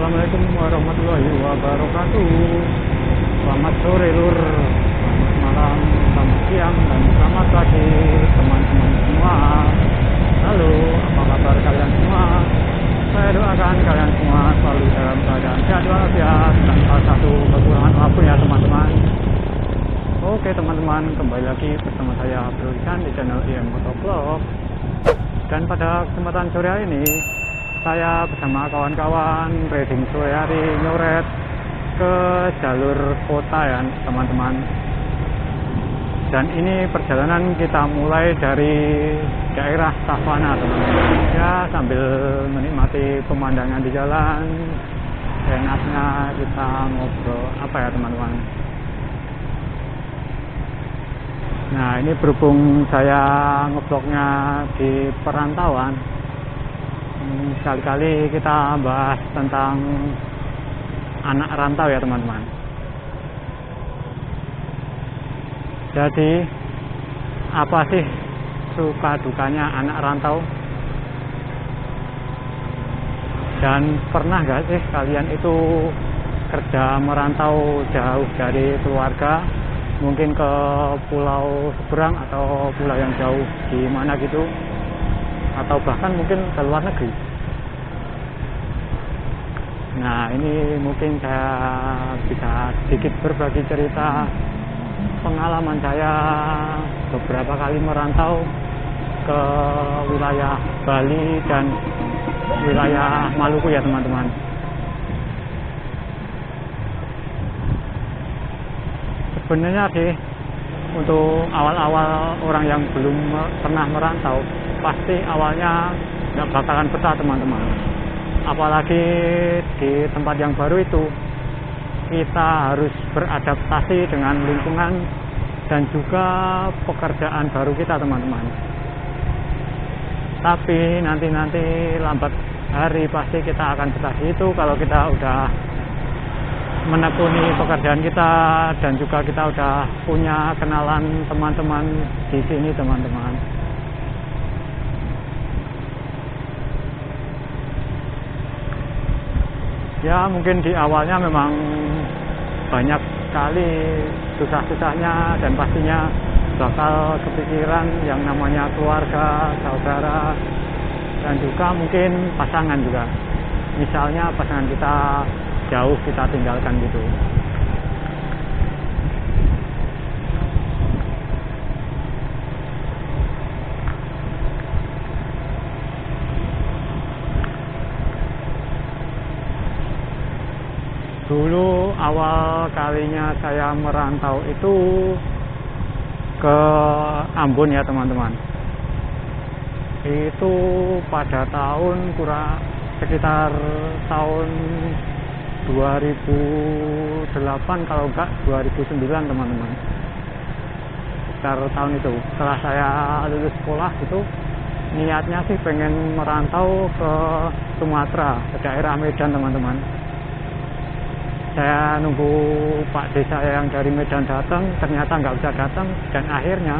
Assalamualaikum warahmatullahi wabarakatuh. Selamat sore lur, selamat malam, selamat siang, dan selamat pagi teman-teman semua. Halo, apa kabar kalian semua? Saya doakan kalian semua selalu dalam keadaan sehat walafiat tanpa satu kekurangan apapun ya teman-teman. Oke teman-teman, kembali lagi bersama saya Bro Isan di channel IM Motovlog. Dan pada kesempatan sore hari ini saya bersama kawan-kawan riding sore hari nyoret ke jalur kota ya teman-teman. Dan ini perjalanan kita mulai dari daerah Savana teman-teman. Ya sambil menikmati pemandangan di jalan, enaknya kita ngobrol apa ya teman-teman. Nah ini berhubung saya ngeblognya di perantauan, sekali-kali kita bahas tentang anak rantau ya teman-teman. Jadi apa sih suka dukanya anak rantau? Dan pernah gak sih kalian itu kerja merantau jauh dari keluarga, mungkin ke pulau seberang atau pulau yang jauh di mana gitu, atau bahkan mungkin ke luar negeri. Nah ini mungkin saya bisa sedikit berbagi cerita pengalaman saya beberapa kali merantau ke wilayah Bali dan wilayah Maluku ya teman-teman. Sebenarnya sih untuk awal-awal orang yang belum pernah merantau, pasti awalnya nggak bakalan betah teman-teman. Apalagi di tempat yang baru itu, kita harus beradaptasi dengan lingkungan dan juga pekerjaan baru kita teman-teman. Tapi nanti lambat hari pasti kita akan betah itu kalau kita udah menekuni pekerjaan kita dan juga kita udah punya kenalan teman-teman di sini teman-teman. Ya mungkin di awalnya memang banyak sekali susah-susahnya dan pastinya bakal kepikiran yang namanya keluarga, saudara, dan juga mungkin pasangan juga. Misalnya pasangan kita jauh kita tinggalkan gitu. Dulu awal kalinya saya merantau itu ke Ambon ya teman-teman. Itu pada tahun sekitar tahun 2008 kalau enggak 2009 teman-teman. Sekitar tahun itu setelah saya lulus sekolah itu niatnya sih pengen merantau ke Sumatera, ke daerah Medan teman-teman. Saya nunggu Pak Desa yang dari Medan datang, ternyata nggak bisa datang, dan akhirnya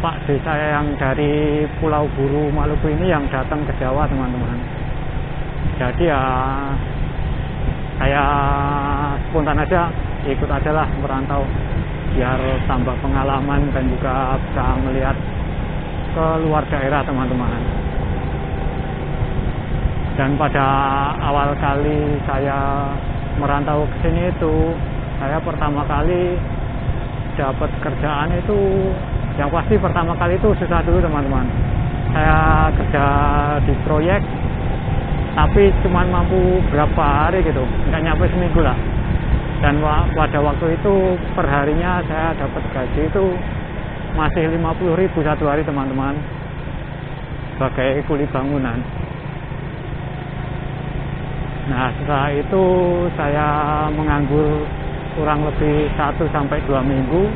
Pak Desa yang dari Pulau Buru Maluku ini yang datang ke Jawa teman-teman. Jadi ya saya spontan aja ikut aja lah merantau biar tambah pengalaman dan juga bisa melihat ke luar daerah teman-teman. Dan pada awal kali saya merantau ke sini itu, saya pertama kali dapat kerjaan itu, yang pasti pertama kali itu susah dulu teman-teman. Saya kerja di proyek tapi cuma mampu berapa hari gitu, nggak nyampe seminggu lah. Dan pada waktu itu perharinya saya dapat gaji itu masih 50.000 satu hari teman-teman, sebagai kuli bangunan. Nah setelah itu saya menganggur kurang lebih 1-2 minggu,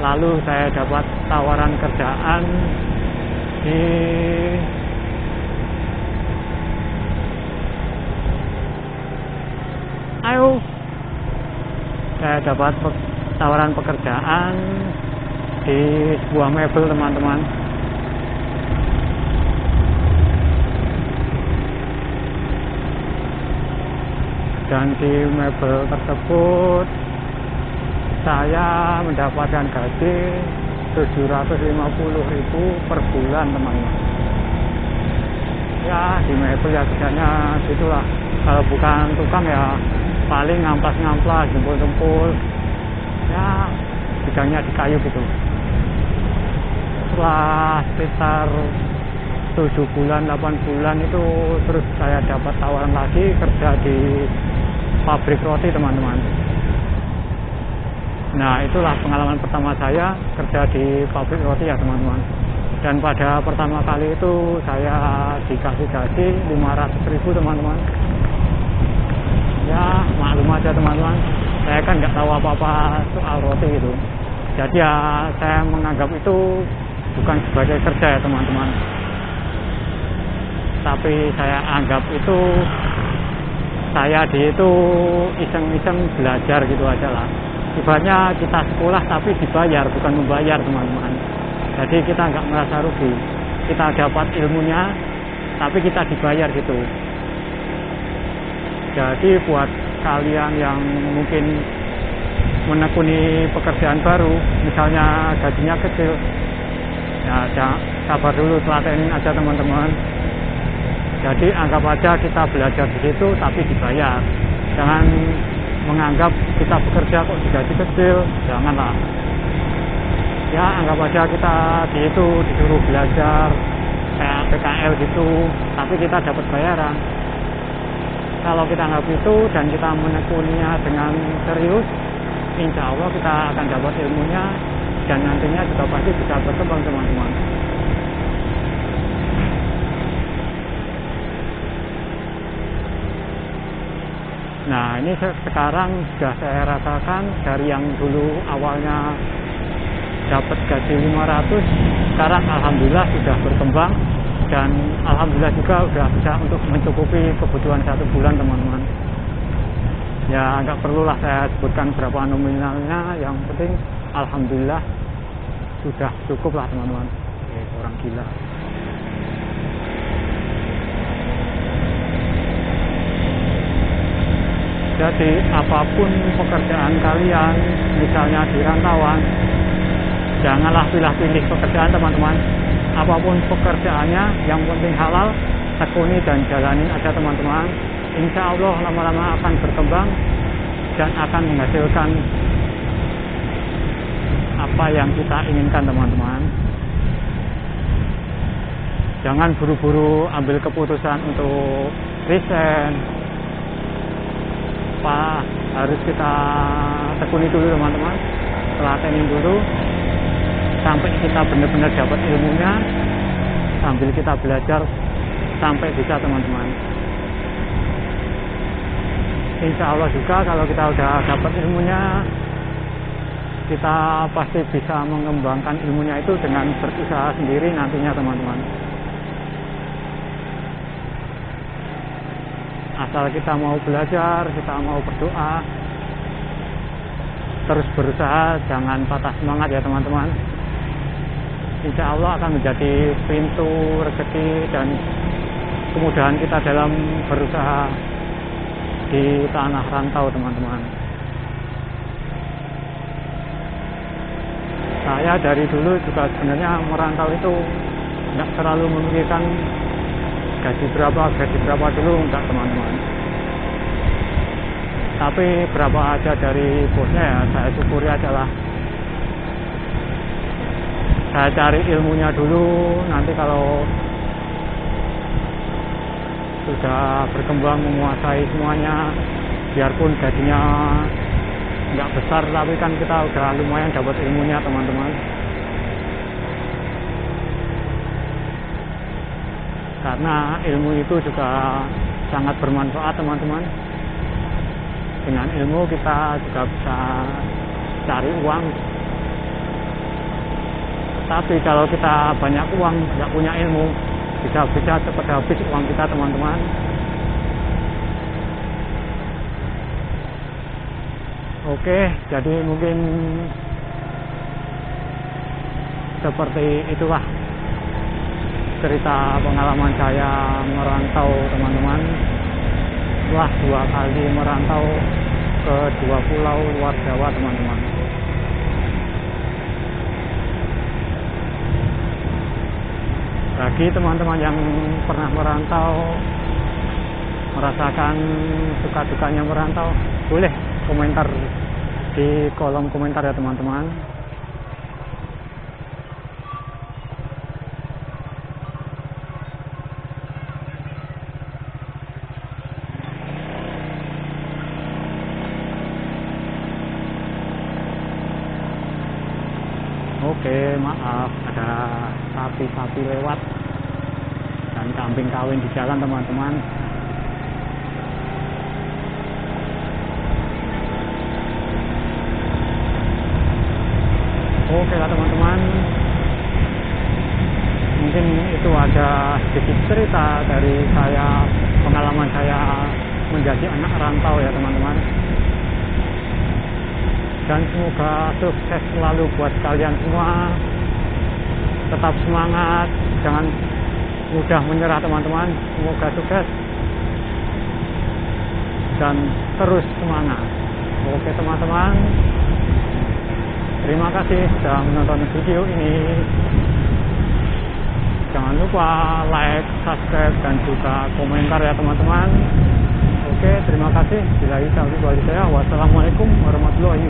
lalu saya dapat tawaran kerjaan di saya dapat tawaran pekerjaan di sebuah mebel teman-teman. Dan di mebel tersebut saya mendapatkan gaji 750.000 per bulan, teman-teman. Ya, di mebel ya kerjanya gitulah. Kalau bukan tukang ya paling ngamplas-ngamplas, jempol-jempol. Ya, bidangnya di kayu gitu. Setelah sekitar 7 bulan, 8 bulan itu terus saya dapat tawaran lagi kerja di pabrik roti, teman-teman. Nah, itulah pengalaman pertama saya kerja di pabrik roti ya, teman-teman. Dan pada pertama kali itu saya dikasih gaji 500.000, teman-teman. Ya, maklum aja, teman-teman. Saya kan nggak tahu apa-apa soal roti itu. Jadi ya saya menganggap itu bukan sebagai kerja ya, teman-teman. Tapi saya anggap itu saya iseng-iseng belajar gitu aja lah. Ibaratnya kita sekolah tapi dibayar, bukan membayar, teman-teman. Jadi kita nggak merasa rugi. Kita dapat ilmunya, tapi kita dibayar gitu. Jadi buat kalian yang mungkin menekuni pekerjaan baru, misalnya gajinya kecil, ya sabar dulu, telatenin aja, teman-teman. Jadi anggap aja kita belajar di situ tapi dibayar. Jangan menganggap kita bekerja kok digaji kecil, janganlah. Ya, anggap aja kita di itu disuruh belajar kayak PKL gitu, tapi kita dapat bayaran. Kalau kita anggap itu dan kita menekuninya dengan serius, insya Allah kita akan dapat ilmunya dan nantinya juga pasti bisa berkembang, teman-teman. Nah, ini sekarang sudah saya rasakan dari yang dulu awalnya dapat gaji 500, sekarang alhamdulillah sudah berkembang dan alhamdulillah juga sudah bisa untuk mencukupi kebutuhan 1 bulan, teman-teman. Ya, nggak perlulah saya sebutkan berapa nominalnya, yang penting alhamdulillah sudah cukup lah, teman-teman. Orang gila. Jadi apapun pekerjaan kalian, misalnya di rantauan, janganlah pilih-pilih pekerjaan, teman-teman. Apapun pekerjaannya, yang penting halal, tekuni dan jalanin aja, teman-teman. Insya Allah lama-lama akan berkembang dan akan menghasilkan apa yang kita inginkan, teman-teman. Jangan buru-buru ambil keputusan untuk resign. Apa harus kita tekuni dulu, teman-teman. Telatenin dulu sampai kita benar-benar dapat ilmunya, sambil kita belajar sampai bisa, teman-teman. Insya Allah juga kalau kita udah dapat ilmunya, kita pasti bisa mengembangkan ilmunya itu dengan berusaha sendiri nantinya, teman-teman. Asal kita mau belajar, kita mau berdoa, terus berusaha, jangan patah semangat ya, teman-teman. Insya Allah akan menjadi pintu rezeki dan kemudahan kita dalam berusaha di tanah rantau, teman-teman. Saya dari dulu juga sebenarnya merantau itu nggak terlalu memikirkan gaji berapa dulu, enggak, teman-teman. Tapi berapa aja dari bosnya ya saya syukuri aja lah. Saya cari ilmunya dulu, nanti kalau sudah berkembang menguasai semuanya, biarpun gajinya nggak besar, tapi kan kita udah lumayan dapat ilmunya, teman-teman. Karena ilmu itu juga sangat bermanfaat, teman-teman. Dengan ilmu kita juga bisa cari uang. Tapi kalau kita banyak uang, nggak punya ilmu, bisa cepat habis uang kita, teman-teman. Oke, jadi mungkin seperti itulah cerita pengalaman saya merantau, teman-teman. setelah 2 kali merantau ke 2 pulau luar Jawa, teman-teman. Bagi teman-teman yang pernah merantau, merasakan suka dukanya merantau, boleh komentar di kolom komentar ya teman-teman. Oke, maaf ada sapi-sapi lewat dan kambing kawin di jalan, teman-teman. Oke lah teman-teman, mungkin itu ada sedikit cerita dari saya, pengalaman saya menjadi anak rantau ya teman-teman. Dan semoga sukses selalu buat kalian semua. Tetap semangat, jangan mudah menyerah teman-teman. Semoga sukses dan terus semangat. Oke teman-teman, terima kasih sudah menonton video ini. Jangan lupa like, subscribe, dan juga komentar ya teman-teman. Oke, terima kasih. Bila bisa, saya. Wassalamualaikum warahmatullahi